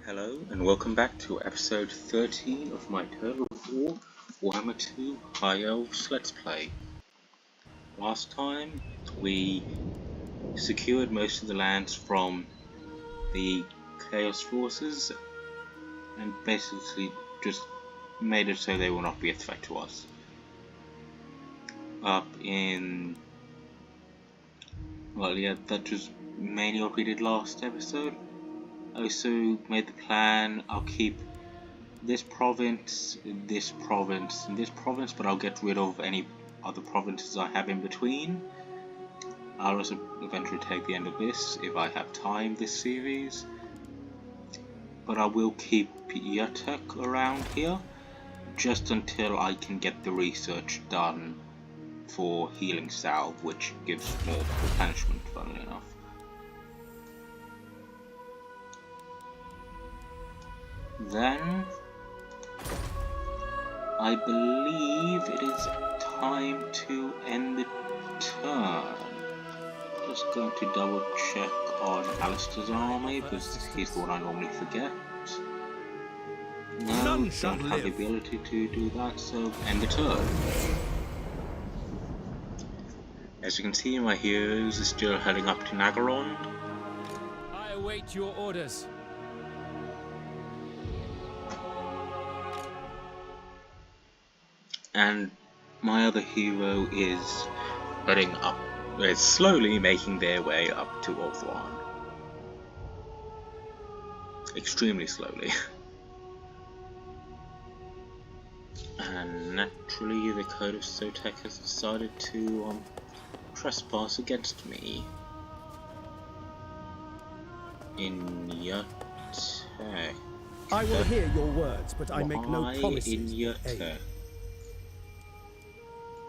Hello and welcome back to episode 13 of my Total War Warhammer 2 High Elves Let's Play. Last time we secured most of the lands from the Chaos Forces and basically just made it so they will not be a threat to us. That was mainly what we did last episode. I also made the plan, I'll keep this province, this province, and this province, but I'll get rid of any other provinces I have in between. I'll also eventually take the end of this if I have time this series. But I will keep Eataine around here, just until I can get the research done for Healing Salve, which gives more replenishment, funnily enough. Then, I believe it is time to end the turn. Just going to double check on Alistair's army, because he's the one I normally forget. No, don't have the ability to do that, so end the turn. As you can see, my heroes are still heading up to Nagaron. I await your orders. And my other hero is heading up, is slowly making their way up to Orthwan. Extremely slowly. And naturally the Code of Sotek has decided to trespass against me. In Eataine. I will hear your words, but I make no promises. In Eataine?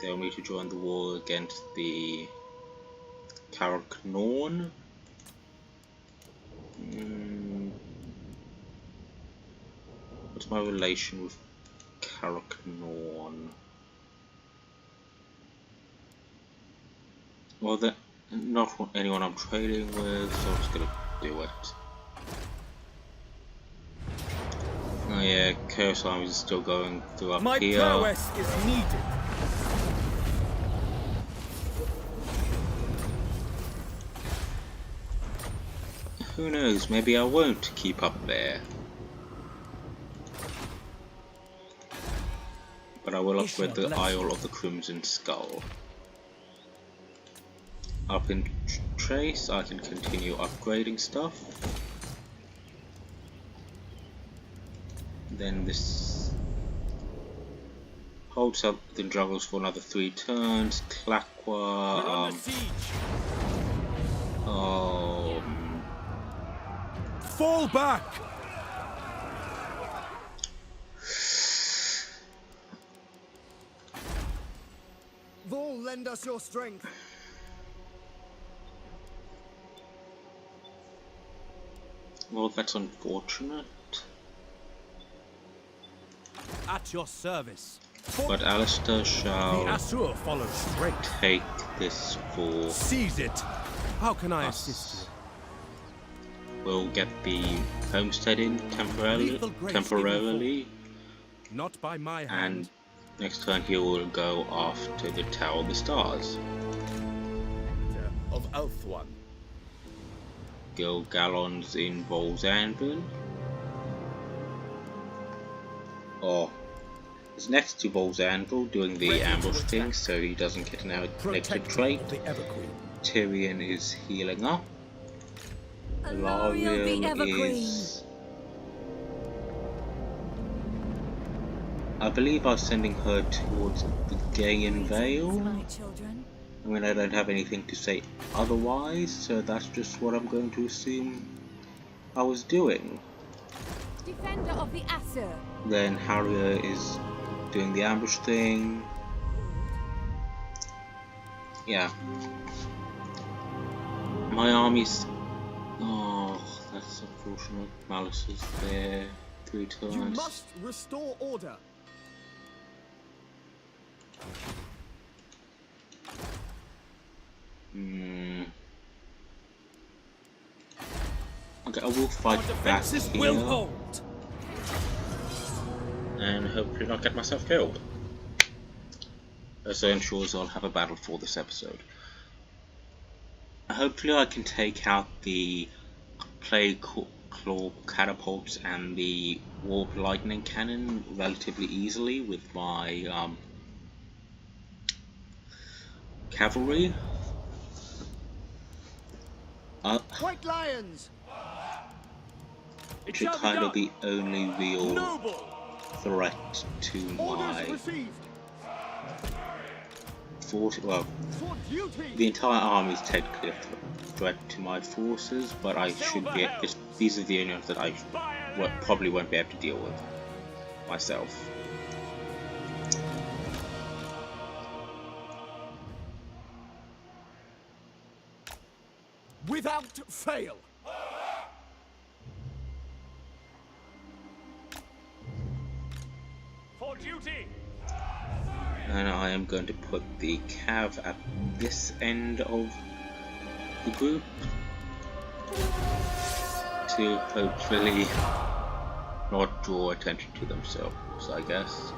They want me to join the war against the Karaknorn. What's my relation with Karaknorn? Well, they're not anyone I'm trading with, so I'm just gonna do it. Oh yeah, Chaos Armies is still going through up here. My prowess is needed. Who knows, maybe I won't keep up there. But I will upgrade the Isle of the Crimson Skull. Up in Trace, I can continue upgrading stuff. Then this holds up the juggles for another 3 turns. Claqua, fall back! Vol, lend us your strength. Well, that's unfortunate. At your service. But Alistair shall the Asur follows straight. Take this for seize it. How can I assist you? We'll get the homesteading temporarily. Not by my hand. And next turn he will go after the Tower of the Stars. Of Ulthuan. Gallons in Vol's Anvil. Oh, he's next to Vol's Anvil doing the ambush thing, so he doesn't get an negative trait. Tyrion is healing up. Lariel is... I believe I was sending her towards the Gaean Vale. I mean, I don't have anything to say otherwise, so that's just what I'm going to assume I was doing. Defender of the Asur. Then Harrier is doing the ambush thing. Yeah. My army's... Oh, that's unfortunate. Malice is there. 3 turns. You must restore order. Okay, I will fight back here, will hold. and hopefully not get myself killed. So ensures I'll have a battle for this episode. Hopefully I can take out the Plague Claw catapults and the Warp Lightning Cannon relatively easily with my cavalry. White lions! Which are kind of the only real threat to my force. Well, the entire army is technically a threat to my forces, but I should be. These are the only ones that I probably won't be able to deal with myself. Without fail! For duty! And I am going to put the cav at this end of the group to hopefully not draw attention to themselves, I guess.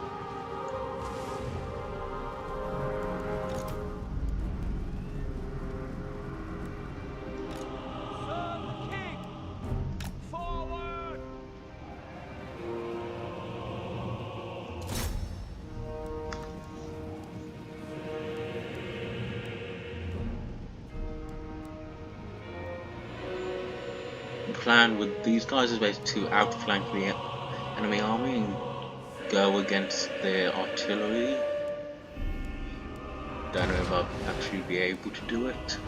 Plan with these guys is basically to outflank the enemy army and go against their artillery. Don't know if I'll actually be able to do it.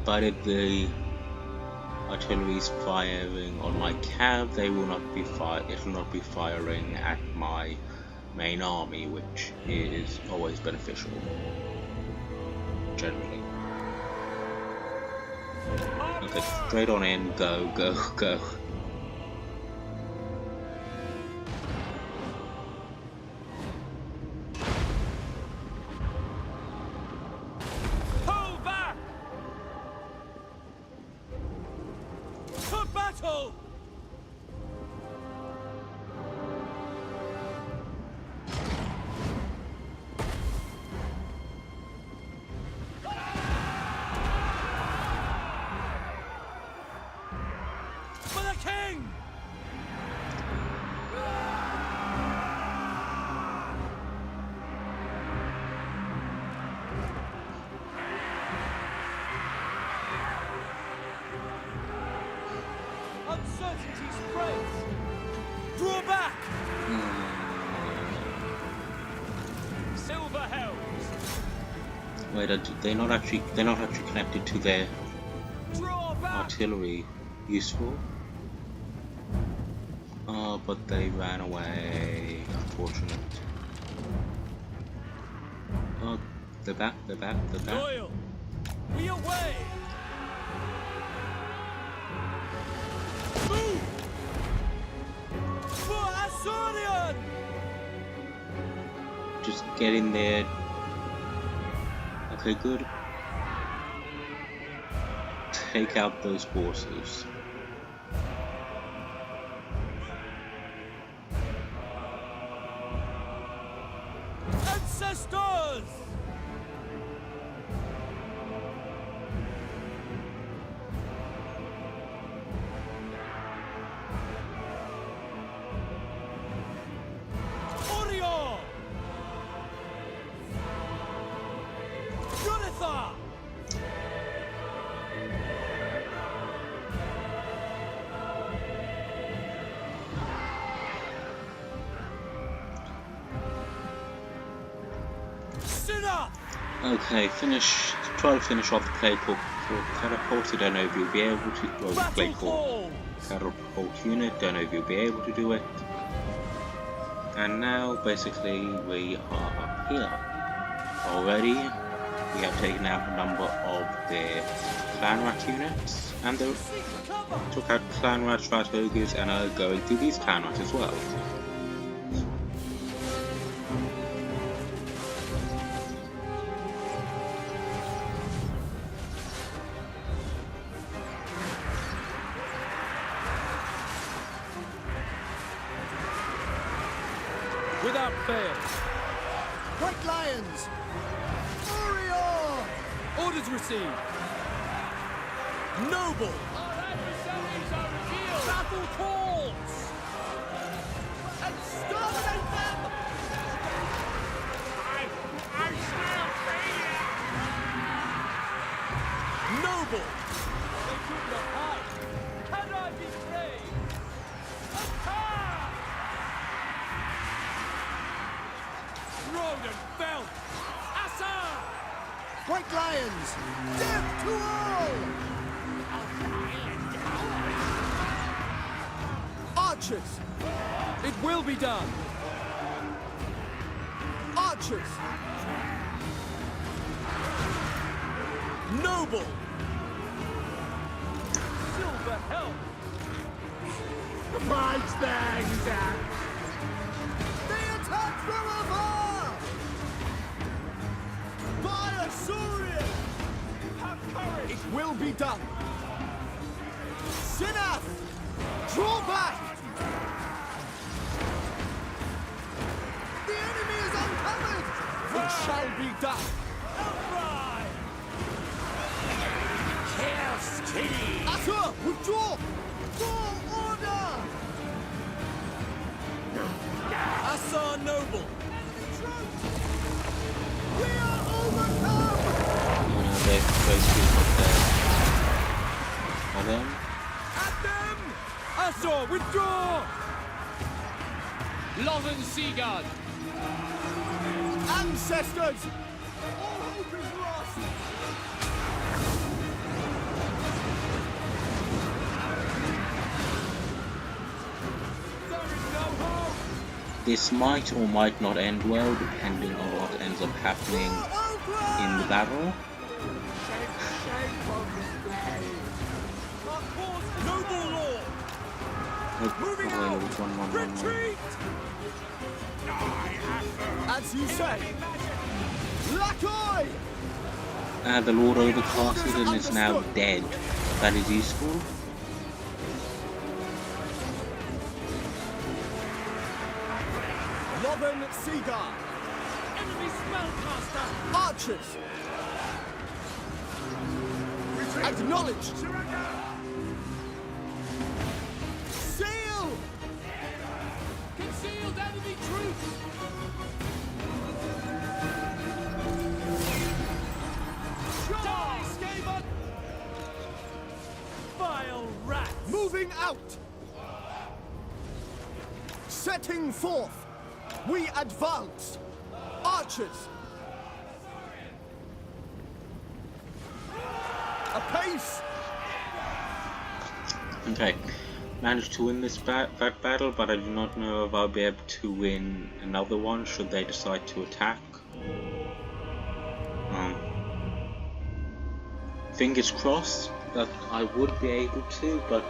Provided the artillery is firing on my cav, they will not be it will not be firing at my main army, which is always beneficial, generally. Okay, straight on in, go, go, go. Uncertainty spreads. Draw back. Silver helms. Wait, they're not actually connected to their artillery. Useful. Oh, but they ran away. Unfortunate. Oh, they're back. They're back. They're back. Loyal. We away. Move! For Asurion! Just get in there. Okay, good. Take out those forces. Ancestors! Okay, try to finish off the Plague Claw catapult. I don't know if you'll be able to. Well, the Plague Claw catapult unit. Don't know if you'll be able to do it. And now, basically, we are up here. already. We have taken out a number of their clan rat units, and they took out clan rat rat ogres and are going through these clan rats as well. Without fail. White lions! Warrior! Orders received. Noble! Our adversaries are revealed. Battle calls. Exterminate them! I smell failure. Noble! They could not hide. Can I betray? Attack! Road and belt. Assa! White lions! Death to all! Archers! It will be done. Archers! Noble! Silver helm. Mustangs! They attack from afar! By a Saurian! Have courage. It will be done! Sinath! Draw back! The enemy is uncovered! It shall be done! Outright. Assur, withdraw! For order! Assur Noble! We are overcome! Those people up there. Are them? At them! Assur, withdraw! Lothern Seaguard. Ancestors! All hope is lost! There is no hope. This might or might not end well, depending on what ends up happening in the battle. Our cause noble lord. Moving out! Retreat! As you say! Lakoi! The Lord overcasted and is now dead. That is useful. Lothern Seaguard! Enemy spellcaster. Archers! Acknowledged! Sail! Concealed enemy troops. Die, Skaven. Vile rats. Moving out! Setting forth! We advance! Archers! Apace! Okay, managed to win this that battle, but I do not know if I'll be able to win another one should they decide to attack. Fingers crossed that I would be able to, but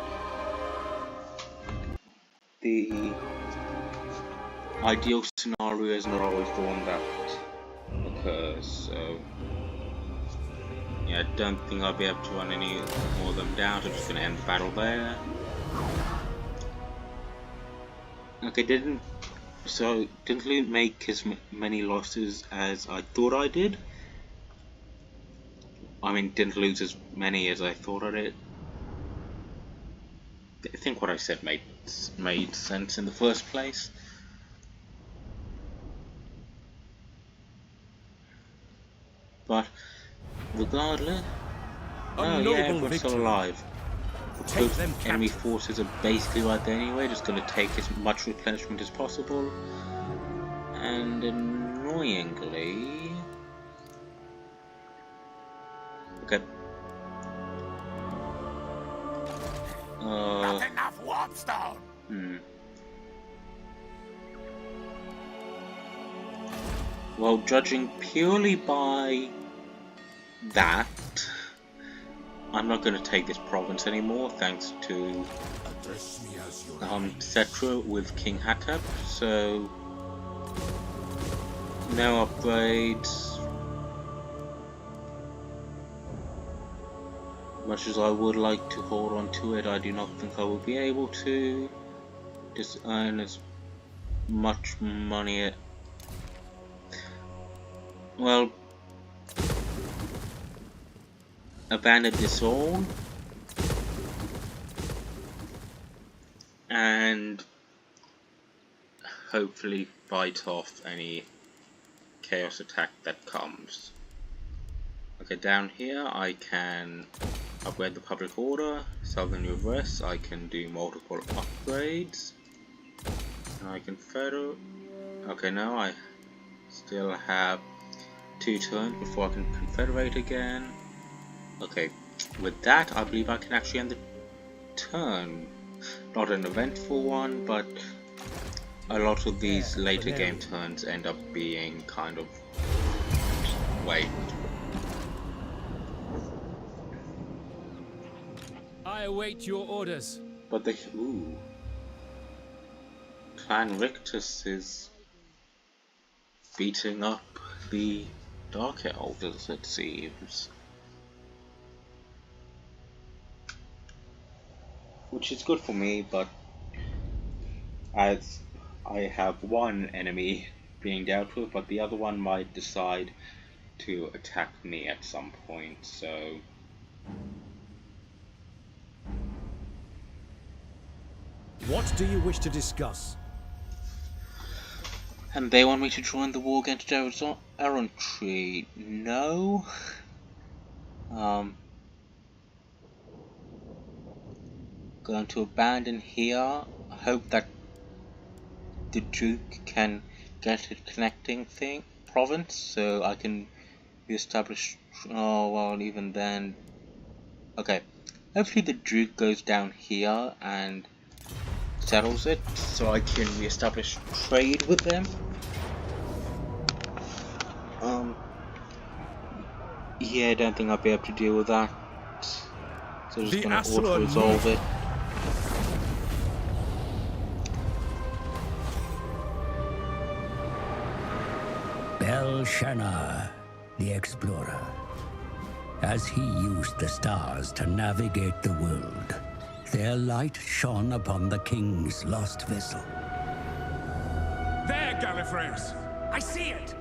the ideal scenario is not always the one that occurs, so yeah, I don't think I'll be able to run any more of them down, so I'm just going to end the battle there. Okay, didn't really make as many losses as I thought I did. I mean, didn't lose as many as I thought I did. I think what I said made sense in the first place. But regardless, oh yeah, everyone's still alive. Both enemy forces are basically right there anyway, just gonna take as much replenishment as possible. And annoyingly, okay. Not enough warpstone. Well, judging purely by that, I'm not going to take this province anymore, thanks to Cetra with King Hattab. So no upgrades. Much as I would like to hold on to it, I do not think I will be able to just earn as much money. Well, abandon this all and hopefully fight off any chaos attack that comes. Okay, down here I can upgrade the public order, sell the new address, I can do multiple upgrades, I can federal. Okay, now I still have 2 turns before I can confederate again. Okay, with that I believe I can actually end the turn. Not an eventful one, but a lot of these later game turns end up being kind of wait. I await your orders. But the Clan Rictus is beating up the Dark Elders, it seems. Which is good for me, but as I have one enemy being dealt with, but the other one might decide to attack me at some point, so... What do you wish to discuss? And they want me to join the war against errantry. No. Going to abandon here. Hope that the Duke can get a connecting province, so I can reestablish. Oh well, even then. Okay. Hopefully the Duke goes down here and settles it, so I can reestablish trade with them. Yeah, I don't think I'll be able to deal with that. So I'm just gonna auto-resolve it. Belshazzar, the explorer, as he used the stars to navigate the world, their light shone upon the king's lost vessel. There, Gallifrey's! I see it!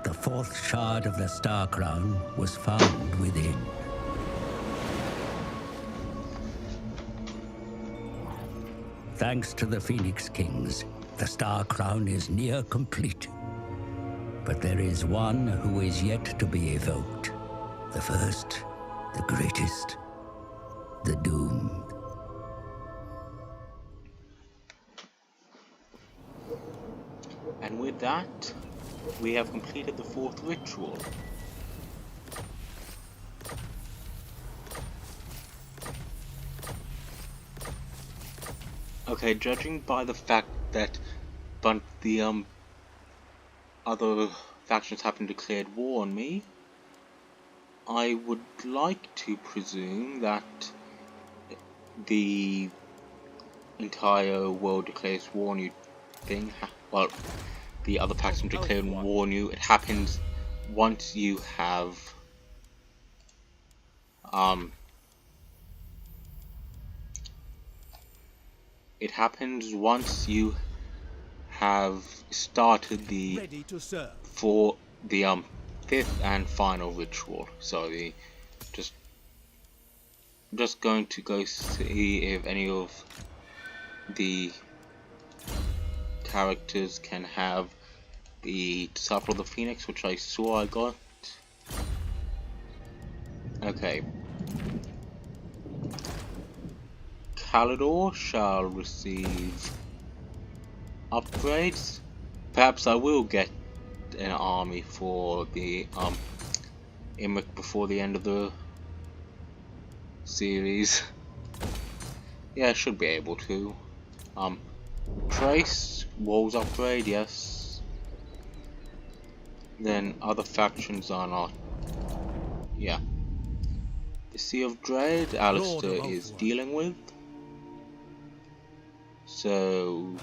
The 4th shard of the Star Crown was found within. Thanks to the Phoenix Kings, the Star Crown is near complete. But there is one who is yet to be evoked. The first, the greatest, the doomed. And with that, we have completed the 4th ritual. Okay, judging by the fact that the other factions haven't declared war on me, I would like to presume that the entire world declares war on you thing. Well, the other faction declaring war on you. It happens once you have started the 5th and final ritual. So just going to go see if any of the characters can have the Disciple of the Phoenix, which I saw I got. Okay. Calidor shall receive upgrades. Perhaps I will get an army for the Imric before the end of the series. Yeah, I should be able to. Trace walls upgrade, yes. then other factions are not. Yeah. The Sea of Dread, Alistair is dealing with. So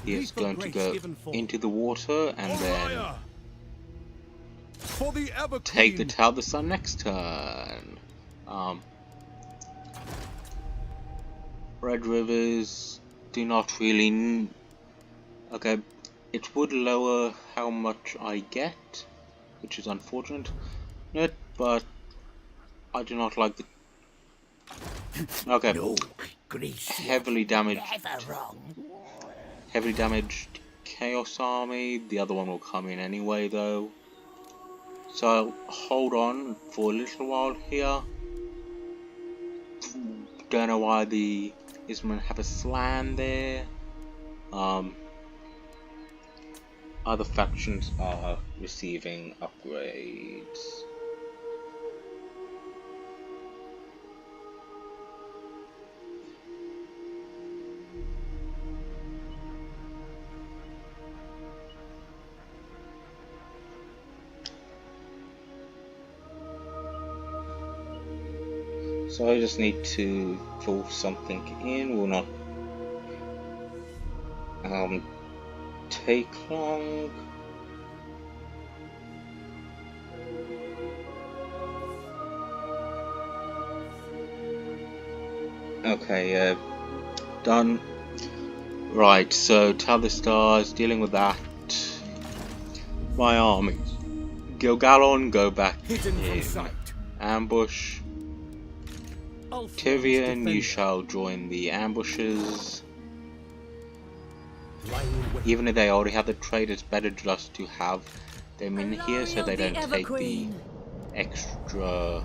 he is going to go into the water and then take the Tower of the Sun next turn. Red Rivers do not really. Okay, it would lower how much I get, which is unfortunate. But I do not like the. Okay. No, Heavily damaged Chaos Army. The other one will come in anyway though. So I'll hold on for a little while here. Don't know why the Isman have a slan there. Other factions are receiving upgrades. So I just need to pull something in. Will not take long. Okay, done. Right, so Tower of the Stars, dealing with that. My armies. Gilgalon, go back in ambush. Tyrion, you shall join the ambushes. Even if they already have the trade, it's better just to have them in here so they don't take the extra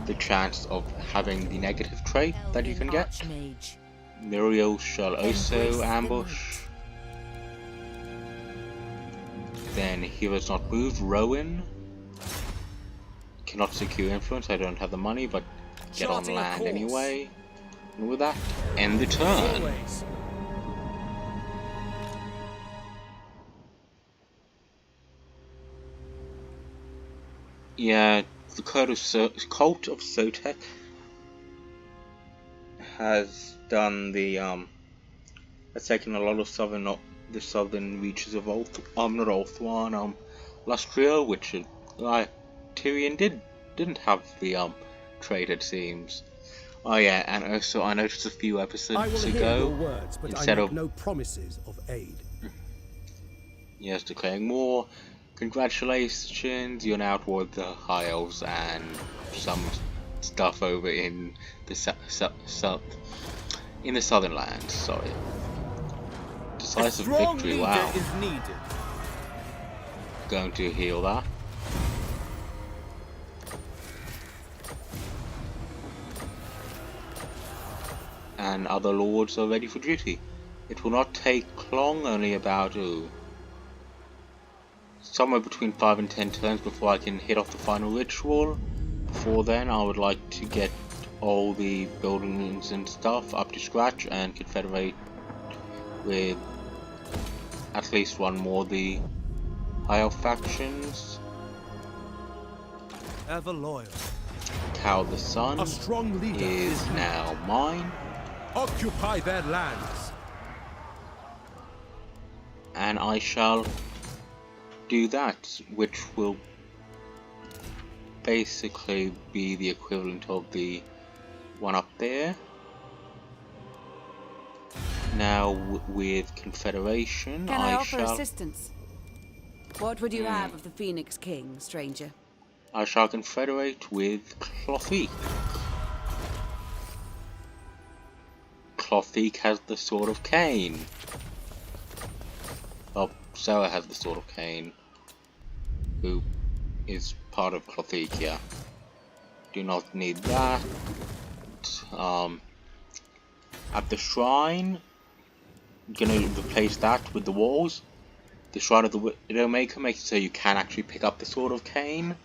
the chance of having the negative trait that you can get. Muriel shall also ambush. Then Heroes Not Move, Rowan. Cannot secure influence, I don't have the money, but get on land anyway. And with that, end the turn. Yeah, the Cult of Sotek has done the has taken a lot of the southern reaches of Lustria, which Tyrion didn't have the trade, it seems. Oh yeah, and also I noticed a few episodes ago, words, but instead I make of no promises of aid. yes, declaring war. Congratulations, you're now toward the High Elves and some stuff over in the in the Southern Lands. Sorry. Decisive victory. Wow. Is needed. Going to heal that. And other lords are ready for duty. It will not take long, only about somewhere between 5 and 10 turns before I can hit off the final ritual. Before then, I would like to get all the buildings and stuff up to scratch and confederate with at least one more of the High Elf factions. Ever loyal. Tower of the Sun A strong leader is now mine. Occupy their lands. And I shall do that, which will basically be the equivalent of the one up there. Now with Confederation, Can I offer shall assistance? What would you have of the Phoenix King, stranger? I shall confederate with Clothique. Clothique has the Sword of Cain. Oh, Sarah has the Sword of Cain, who is part of Clothique, yeah. Do not need that. At the shrine, I'm gonna replace that with the walls. The Shrine of the Widowmaker makes it so you can actually pick up the Sword of Cain.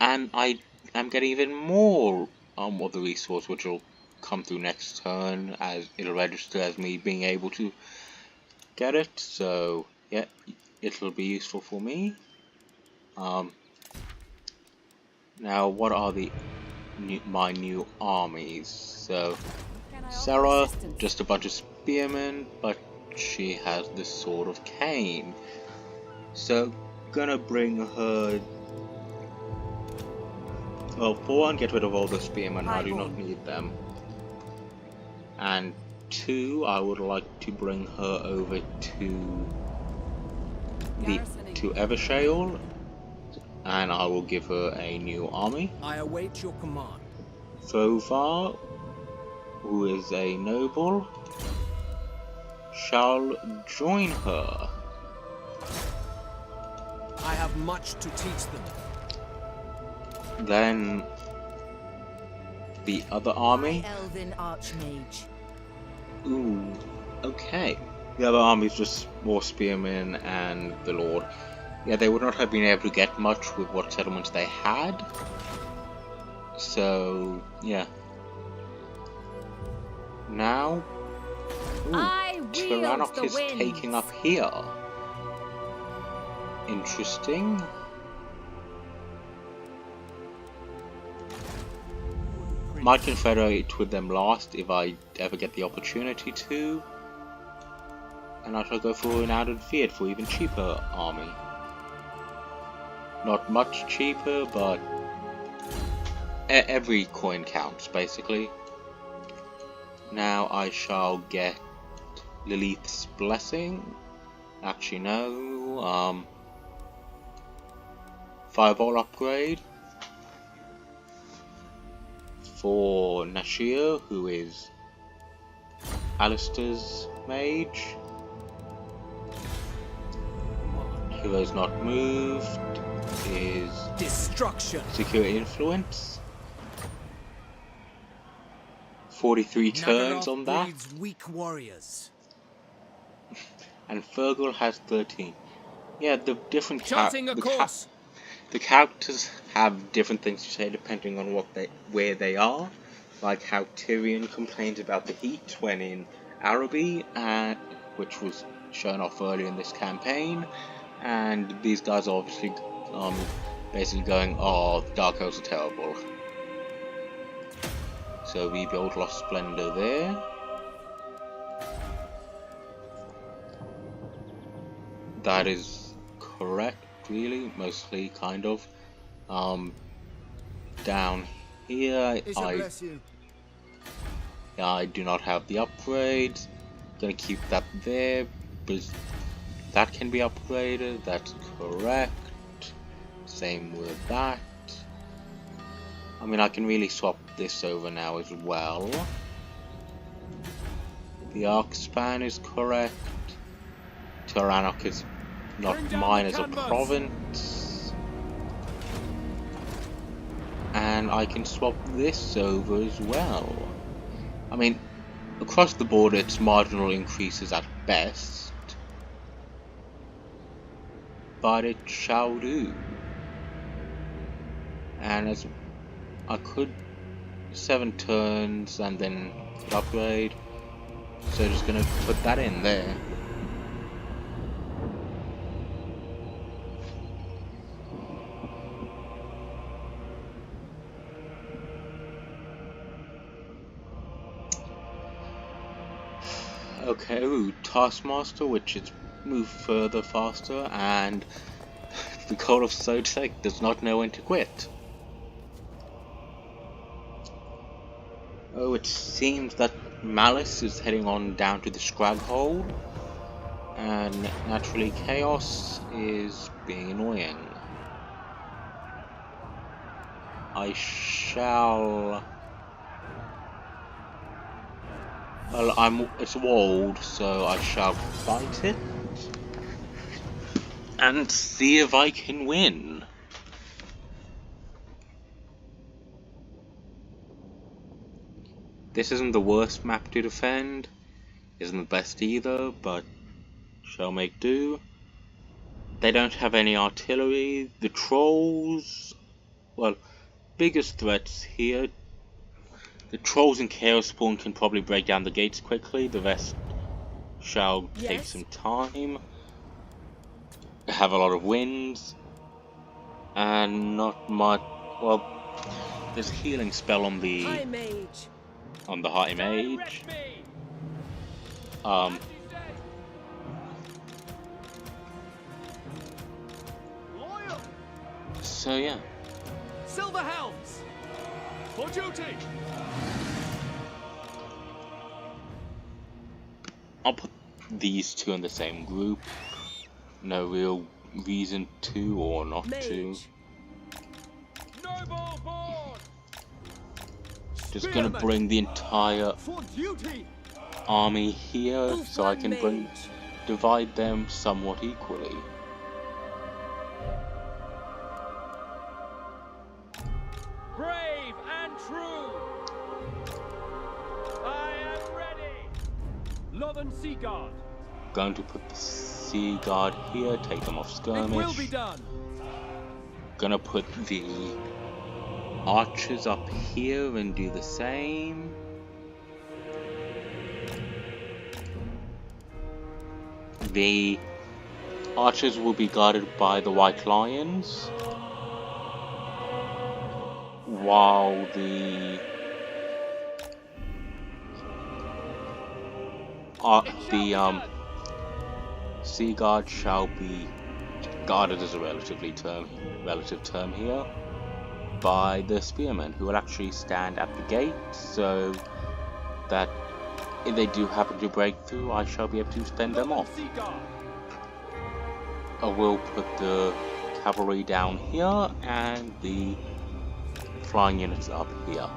And I am getting even more of the resource, which will come through next turn, as it'll register as me being able to get it, so yeah, it'll be useful for me. Now what are my new armies? So Can I offer Sarah, assistance? just a bunch of spearmen, but she has the Sword of Cain. So gonna bring her. Well, for one, get rid of all the spearmen. I do not need them. And two, I would like to bring her over to Evershale, and I will give her a new army. I await your command. Thovar, who is a noble, shall join her. I have much to teach them. Then the other army. Elven Archmage. Ooh, okay. The other army is just more spearmen and the Lord. Yeah, they would not have been able to get much with what settlements they had. So, yeah. Now, Tyrannoc is taking up here. Interesting. Might confederate with them last if I ever get the opportunity to. And I shall go for an added fiat for even cheaper army. Not much cheaper, but every coin counts, basically. Now I shall get Lilith's Blessing. Actually, no. Fireball upgrade for Nashir, who is Alistair's mage. Heroes not moved is destruction. Secure Influence. 43 turns on that. Weak warriors. And Fergal has 13. Yeah, the different the characters have different things to say depending on where they are. Like how Tyrion complains about the heat when in Araby, which was shown off earlier in this campaign. And these guys are obviously basically going, oh, the Dark Elves are terrible. So we build Lost Splendor there. That is correct, really, mostly, kind of. Down here, I do not have the upgrades. Gonna keep that there, but that can be upgraded, that's correct. Same with that. I mean, I can really swap this over now as well. The arc span is correct. Tyrannoc is not mine as a province. And I can swap this over as well. I mean, across the board it's marginal increases at best. But it shall do. And as I could 7 turns and then upgrade. So just gonna put that in there. Okay, ooh, Taskmaster, which is moved further faster, and the Call of Sotek does not know when to quit. Oh, it seems that Malice is heading on down to the Scraghold, and naturally Chaos is being annoying. I shall... Well, it's walled, so I shall fight it and see if I can win. This isn't the worst map to defend, isn't the best either, but shall make do. They don't have any artillery. The trolls, well, biggest threats here. The trolls and Chaos Spawn can probably break down the gates quickly, the rest shall take Yes. some time, have a lot of wins, and not much. Well, there's a healing spell on the High mage. High Mage. Direct me. Um, As you say. Loyal. so yeah, Silver Helms! For duty. I'll put these two in the same group. No real reason to or not to. Mage. Noble born. Just gonna bring the entire For duty! army here so I can Mage. divide them somewhat equally. Brave and true. I am ready. Lothern Seaguard. Going to put the Sea Guard here, take them off It will be skirmish. done. Gonna put the archers up here and do the same. The archers will be guarded by the White Lions, while the Sea Guard shall be guarded as a relative term here by the spearmen, who will actually stand at the gate, so that if they do happen to break through, I shall be able to fend them off. Seaguard. I will put the cavalry down here and the flying units up here.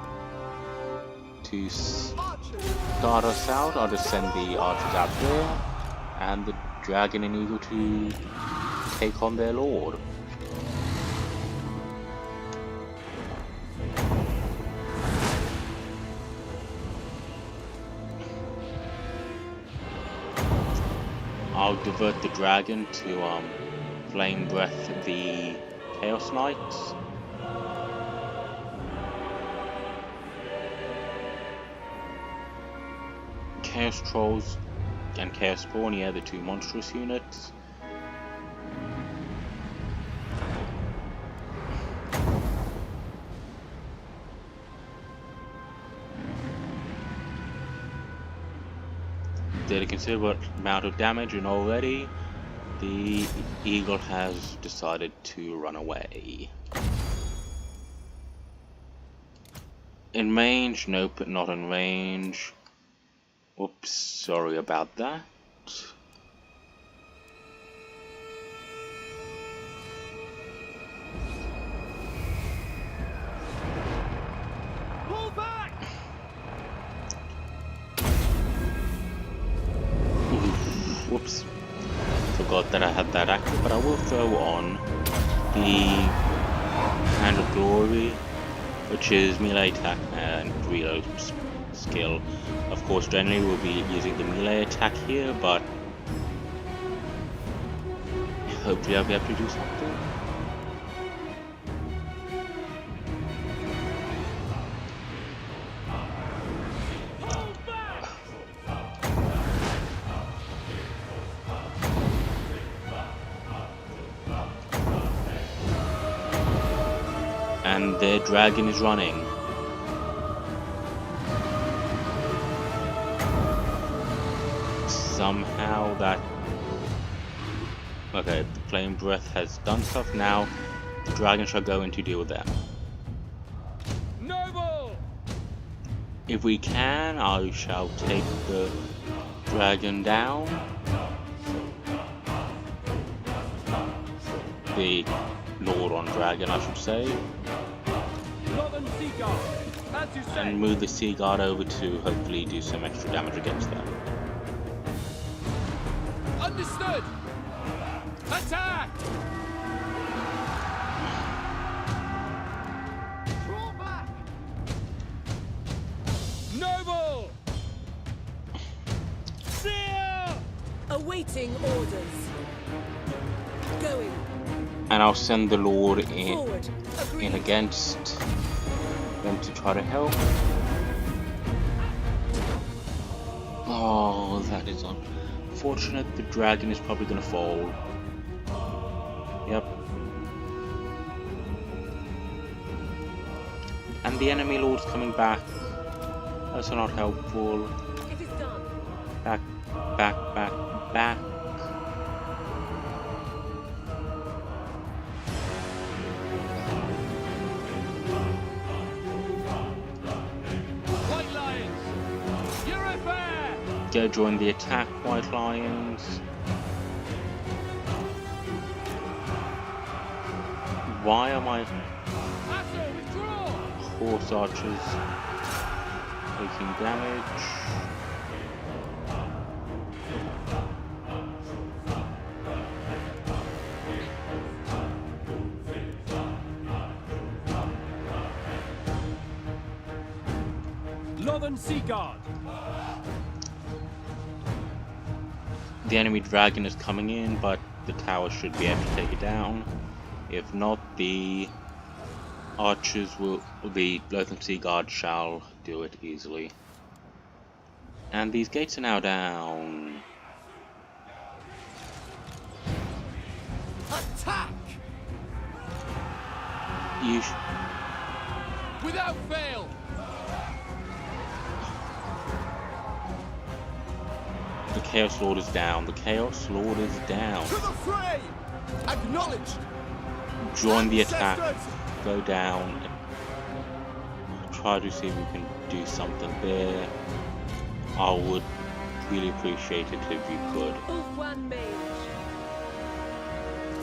To start us out, I'll just send the archers out there and the dragon and eagle to take on their lord. I'll divert the dragon to flame breath the Chaos Knights. Chaos Trolls and Chaos Spawn, yeah, the two monstrous units. Did a considerable amount of damage, and already the eagle has decided to run away. In range? Nope, not in range. Oops, sorry about that. Pull back. Whoops. Forgot that I had that active, but I will throw on the Hand of Glory, which is melee attack and reload skill. Of course, generally we'll be using the melee attack here, but hopefully I'll be able to do something. Pull back. And their dragon is running. Somehow that... Okay, the flame breath has done stuff. Now the dragon shall go in to deal with them. Noble. If we can, I shall take the dragon down. The Lord on Dragon, I should say. Lothern Seaguard. As you say. And move the Sea Guard over to hopefully do some extra damage against them. Understood. Attack. Draw back! Noble. Seal. Awaiting orders. Going. And I'll send the Lord in Forward. Agreed. against them to try to help. Oh, that is unfortunate. The dragon is probably gonna fall. Yep. And the enemy lord's coming back. That's not helpful. It is done. Back, back, back, back. White Lions, you're fair. Go join the attack, White Lions. Why am I Assault, withdraw. horse archers taking damage? Northern Sea Guard. The enemy dragon is coming in, but the tower should be able to take it down. If not, the archers will, the Northern Sea Guard shall do it easily. And these gates are now down. Attack! You Without fail. the Chaos Lord is down. The Chaos Lord is down. To the fray! Acknowledged! Join the attack. Ancestors! Go down. Try to see if we can do something there. I would really appreciate it if you could. Ulfwan Mage.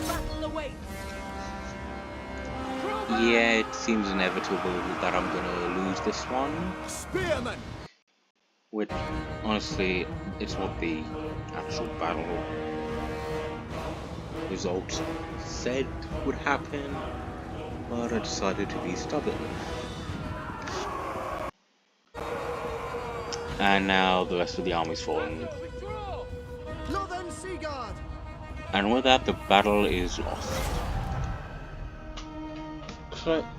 Battle awaits. Yeah, it seems inevitable that I'm gonna lose this one. Spearmen! Which, honestly, it's what the actual battle result said would happen, but I decided to be stubborn. And now the rest of the army's falling. Withdraw. Northern Sea Guard! And with that, the battle is lost.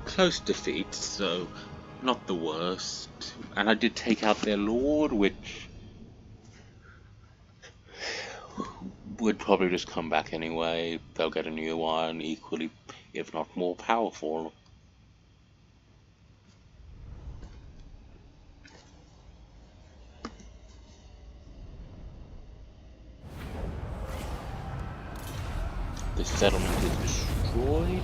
Close defeat, so not the worst. And I did take out their lord, which would probably just come back anyway. They'll get a new one, equally, if not more powerful. The settlement is destroyed.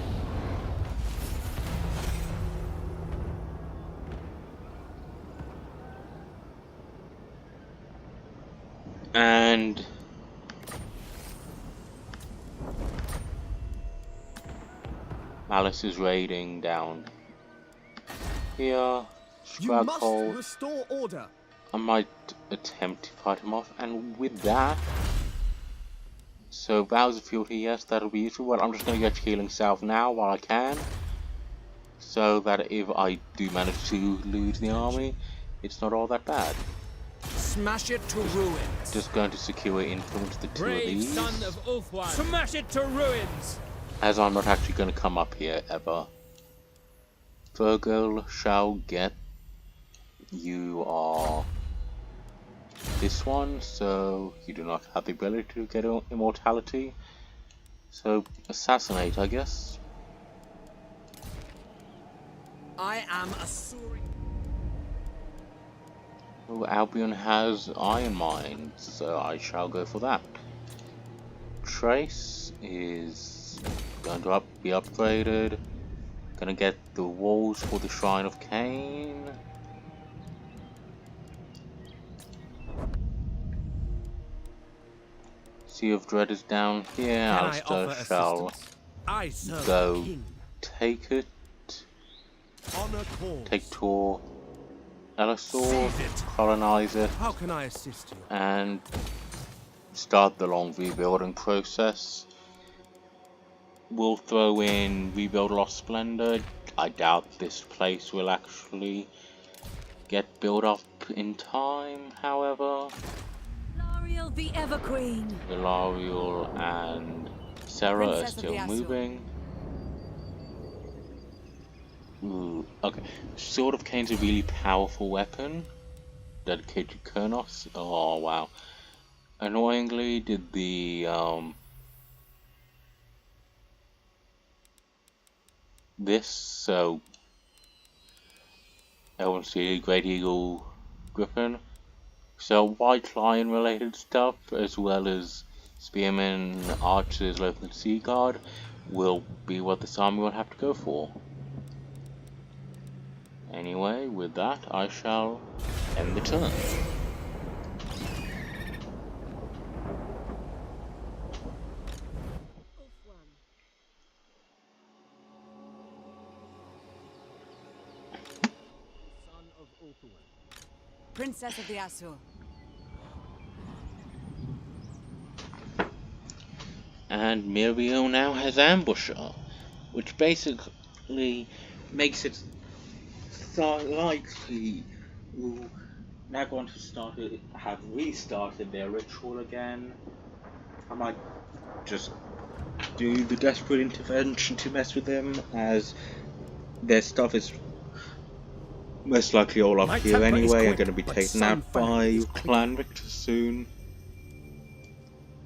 And Malice is raiding down here. You Scrag must hole. restore order! I might attempt to fight him off, and with that, so Vows of Fealty, yes, that'll be useful. Well, I'm just going to get healing south now while I can, so that if I do manage to lose the army, it's not all that bad. Smash it to ruins! Just going to secure influence the two of Brave these, son of Ulfwan. Smash it to ruins. as I'm not actually going to come up here ever. Virgil shall get, you are this one, so you do not have the ability to get immortality. So assassinate, I guess. I am a soaring... Oh, Albion has Iron Mine, so I shall go for that. Trace is going to be upgraded. Gonna get the walls for the Shrine of Cain. Sea of Dread is down here. Alistair shall I serve go the king. take it. Honor calls. Take Tor, Elisor, Seize it. colonize it, How can I assist you? and start the long rebuilding process. We'll throw in Rebuild Lost Splendor. I doubt this place will actually get built up in time, however. L'Ariel the Everqueen. Vilariel and Sarah are Princess of still the Azure. moving. Ooh, okay. Sword of Cain's a really powerful weapon. Dedicated to Kurnos. Oh, wow. annoyingly did the this, so LNC Great Eagle Griffin, so White Lion related stuff as well as Spearmen, Archers, Local Sea Guard will be what this army will have to go for. Anyway, with that I shall end the turn. Princess of the Asur. And Mirio now has Ambusher, which basically makes it likely now going to have restarted their ritual again. I might just do the desperate intervention to mess with them, as their stuff is most likely all up here anyway. I'm going to be taken out by Clan Richter soon.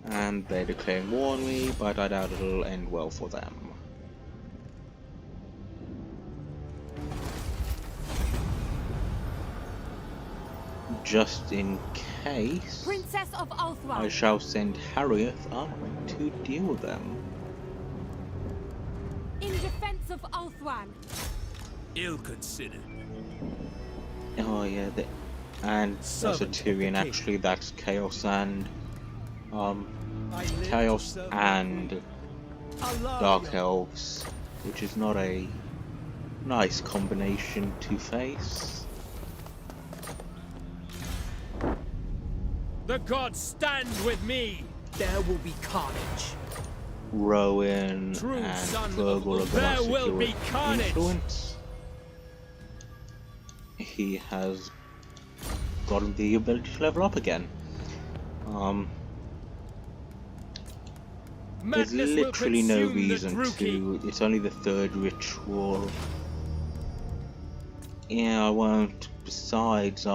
And they're declaring war on me, but I doubt it'll end well for them. Just in case, Princess of Ulthwan. I shall send Harriet up to deal with them. In defense of Ulthwan. Ill considered. Oh yeah, and that's a Tyrion actually. That's Chaos and Chaos and Dark Elves, which is not a nice combination to face. The gods stand with me. There will be carnage. Rowan True and son Virgil are there going to will be secure carnage. influence. He has gotten the ability to level up again. There's literally no reason to. It's only the third ritual. Yeah, I won't. Besides,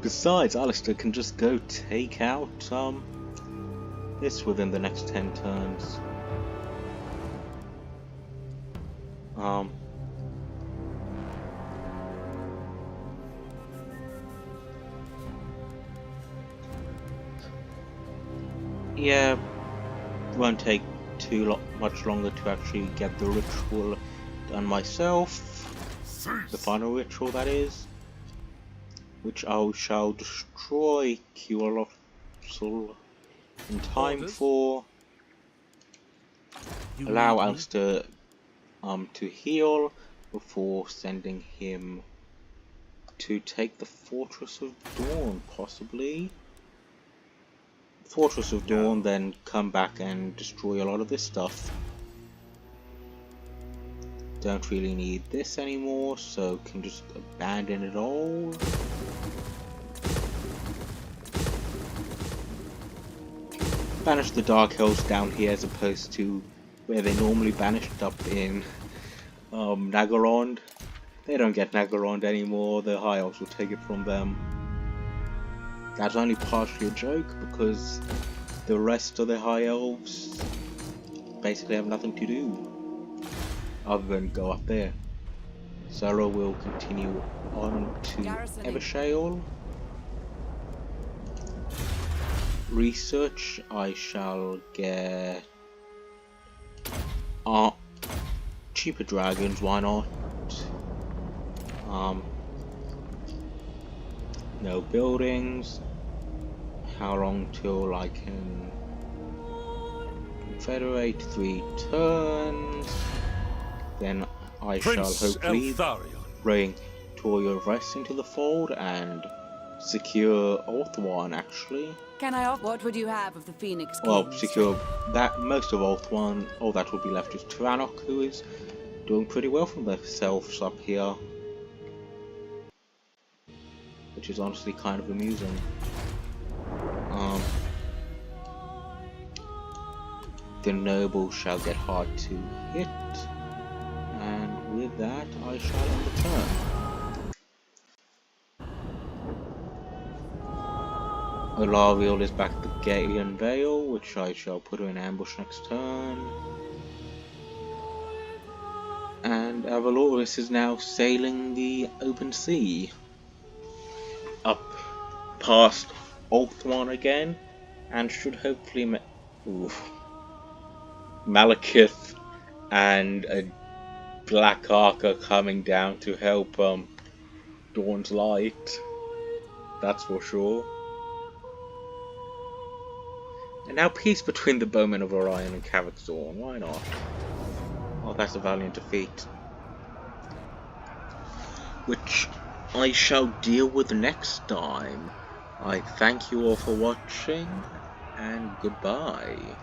besides, Alistair can just go take out this within the next 10 turns. Yeah, won't take much longer to actually get the ritual done myself. The final ritual, that is, which I shall destroy Kiolotl in time for. Allow Alistair to heal before sending him to take the Fortress of Dawn, possibly. Fortress of Dawn, then come back and destroy a lot of this stuff. Don't really need this anymore, so can just abandon it all. Banish the Dark Elves down here as opposed to where they normally banished up in Nagorond. They don't get Nagorond anymore, the High Elves will take it from them. That's only partially a joke, because the rest of the High Elves basically have nothing to do other than go up there. Zara will continue on to Evershale. Research, I shall get cheaper dragons, why not? No buildings. How long till I can confederate? 3 turns. Then I shall hopefully bring Torio Rest into the fold and secure Ulthuan, actually. Can I offer? What would you have of the Phoenix Kings? Well, secure that most of Ulthuan. All that will be left is Tyrannoc, who is doing pretty well for themselves up here, which is honestly kind of amusing. The noble shall get hard to hit, and with that I shall end the turn. Olariel is back at the Gaelian Vale, which I shall put her in ambush next turn. And Avaloris is now sailing the open sea up past Ulthuan again, and should hopefully Malekith and a Black Archer coming down to help Dawn's Light, that's for sure. And now peace between the Bowmen of Orion and Kazakhstan, why not? Oh, that's a valiant defeat, which I shall deal with next time. I thank you all for watching, and goodbye.